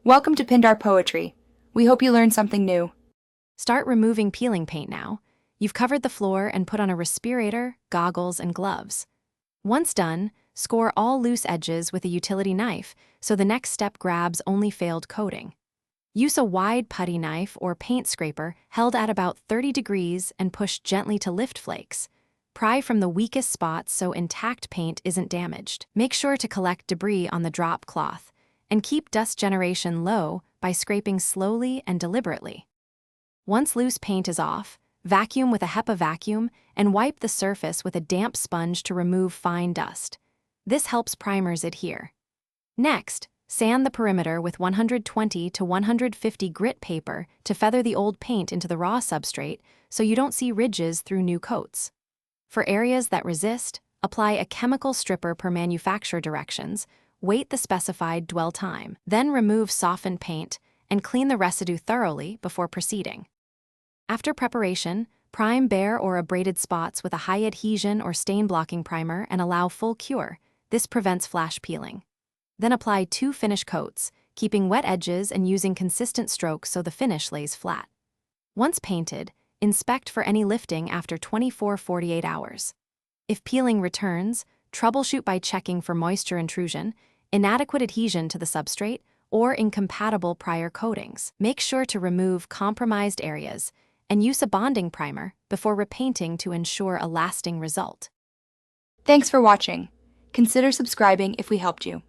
Welcome to Pindar Poetry. We hope you learned something new. Start removing peeling paint now. You've covered the floor and put on a respirator, goggles, and gloves. Once done, score all loose edges with a utility knife so the next step grabs only failed coating. Use a wide putty knife or paint scraper held at about 30 degrees and push gently to lift flakes. Pry from the weakest spots so intact paint isn't damaged. Make sure to collect debris on the drop cloth and keep dust generation low by scraping slowly and deliberately. Once loose paint is off, vacuum with a HEPA vacuum and wipe the surface with a damp sponge to remove fine dust. This helps primers adhere. Next, sand the perimeter with 120 to 150 grit paper to feather the old paint into the raw substrate so you don't see ridges through new coats. For areas that resist, apply a chemical stripper per manufacturer directions, wait the specified dwell time, then remove softened paint and clean the residue thoroughly before proceeding. After preparation, prime bare or abraded spots with a high adhesion or stain-blocking primer and allow full cure. This prevents flash peeling. Then apply 2 finish coats, keeping wet edges and using consistent strokes so the finish lays flat. Once painted, inspect for any lifting after 24-48 hours. If peeling returns, troubleshoot by checking for moisture intrusion, inadequate adhesion to the substrate, or incompatible prior coatings. Make sure to remove compromised areas and use a bonding primer before repainting to ensure a lasting result. Thanks for watching. Consider subscribing if we helped you.